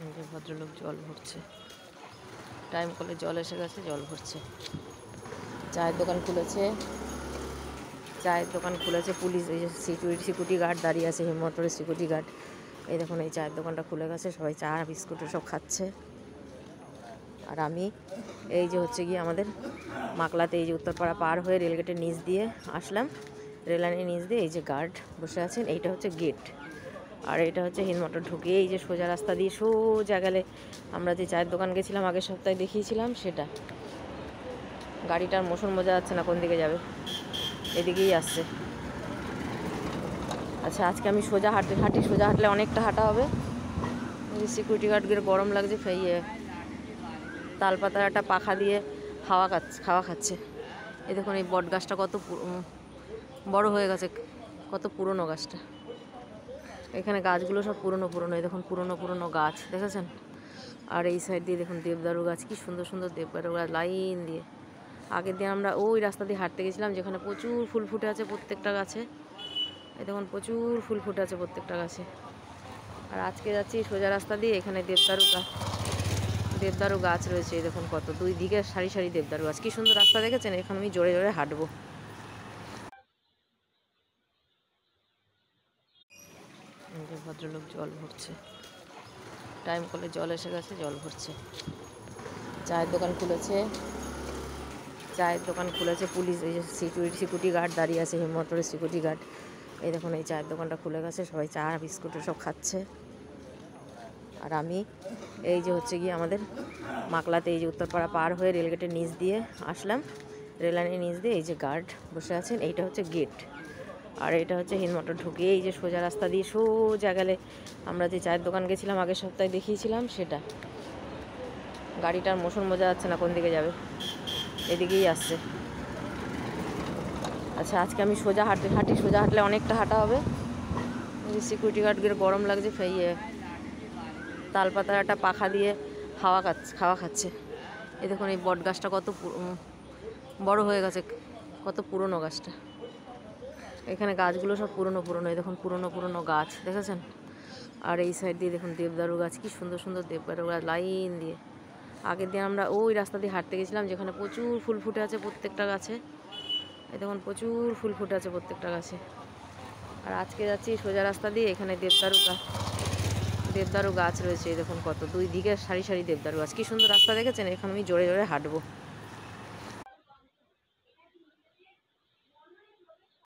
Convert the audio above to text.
এই যে ভদ্রলোক জল ভরছে, টাইম কলে জল এসে গেছে, জল ভরছে। চায়ের দোকান খুলেছে, পুলিশ, এই যে সিকিউরিটি গার্ড দাঁড়িয়ে আছে, হিমমটরের সিকিউরিটি গার্ড। এই দেখুন, এই চায়ের দোকানটা খুলে গেছে, সবাই চা বিস্কুট সব খাচ্ছে। আর আমি এই যে হচ্ছে গিয়ে আমাদের মাকলাতে, এই যে উত্তরপাড়া পার হয়ে রেলগেটের নিচ দিয়ে আসলাম, রেললাইনের নিচ দিয়ে এই যে গার্ড বসে আছেন, এইটা হচ্ছে গেট। আর এটা হচ্ছে হিন্দমোটর ঢুকে এই যে সোজা রাস্তা দিয়ে সোজা গেলে আমরা যে চায়ের দোকান গেছিলাম আগের সপ্তাহে দেখিয়েছিলাম সেটা। গাড়িটার মোশন বোঝা যাচ্ছে না কোন দিকে যাবে, এদিকেই আসছে। আচ্ছা, আজকে আমি সোজা সোজা হাঁটলে অনেকটা হাঁটা হবে। সিকিউরিটি গার্ডদের গরম লাগছে, ফেইয়ে তালপাতার একটা পাখা দিয়ে খাওয়া খাচ্ছে। এই দেখুন, এই বট গাছটা কত বড় হয়ে গেছে, কত পুরনো গাছটা। এখানে গাছগুলো সব পুরনো, এই দেখুন পুরনো গাছ দেখেছেন। আর এই সাইড দিয়ে দেখুন দেবদারু গাছ, কি সুন্দর সুন্দর দেবদারু গাছ লাইন দিয়ে। আগের দিন আমরা ওই রাস্তা দিয়ে হাঁটতে গেছিলাম, যেখানে প্রচুর ফুল ফুটে আছে প্রত্যেকটা গাছে। এই দেখুন প্রচুর ফুল ফুটে আছে প্রত্যেকটা গাছে। আর আজকে যাচ্ছি সোজা রাস্তা দিয়ে, এখানে দেবদারু গাছ রয়েছে। এই দেখুন কত, দুই দিকে সারি সারি দেবদারু গাছ, কি সুন্দর রাস্তা দেখেছেন। এখন আমি জোরে জোরে হাঁটবো। এই যে ভদ্রলোক জল ভরছে, টাইম কলে জল এসে গেছে, জল ভরছে। চায়ের দোকান খুলেছে, পুলিশ, এই যে সিকিউরিটি গার্ড দাঁড়িয়ে আছে, হিমমটরের সিকিউরিটি গার্ড। এই দেখুন, এই চায়ের দোকানটা খুলে গেছে, সবাই চা বিস্কুট সব খাচ্ছে। আর আমি এই যে হচ্ছে গিয়ে আমাদের মাকলাতে, এই যে উত্তরপাড়া পার হয়ে রেলগেটের নিচ দিয়ে আসলাম, রেললাইনের নিচ দিয়ে এই যে গার্ড বসে আছেন, এইটা হচ্ছে গেট। আর এটা হচ্ছে হিন্দমোটর ঢুকে এই যে সোজা রাস্তা দিয়ে সোজা গেলে আমরা যে চায়ের দোকান গেছিলাম আগের সপ্তাহে দেখিয়েছিলাম সেটা। গাড়িটার মোশন বোঝা যাচ্ছে না কোন দিকে যাবে, এদিকেই আসছে। আচ্ছা, আজকে আমি সোজা হাঁটলে অনেকটা হাঁটা হবে। সিকিউরিটি গার্ডদের গরম লাগছে, ফেইয়ে তালপাতার একটা পাখা দিয়ে খাওয়া খাচ্ছে। এই দেখুন, এই বট গাছটা কত বড় হয়ে গেছে, কত পুরনো গাছটা। এখানে গাছগুলো সব পুরনো, এই দেখুন পুরনো গাছ দেখেছেন। আর এই সাইড দিয়ে দেখুন দেবদারু গাছ, কি সুন্দর সুন্দর দেবদারু গাছ লাইন দিয়ে। আগের দিন আমরা ওই রাস্তা দিয়ে হাঁটতে গেছিলাম, যেখানে প্রচুর ফুল ফুটে আছে প্রত্যেকটা গাছে। এই দেখুন প্রচুর ফুল ফুটে আছে প্রত্যেকটা গাছে। আর আজকে যাচ্ছি সোজা রাস্তা দিয়ে, এখানে দেবদারু গাছ রয়েছে। এই দেখুন কত, দুই দিকে সারি সারি দেবদারু গাছ, কি সুন্দর রাস্তা দেখেছেন। এখন আমি জোরে জোরে হাঁটবো।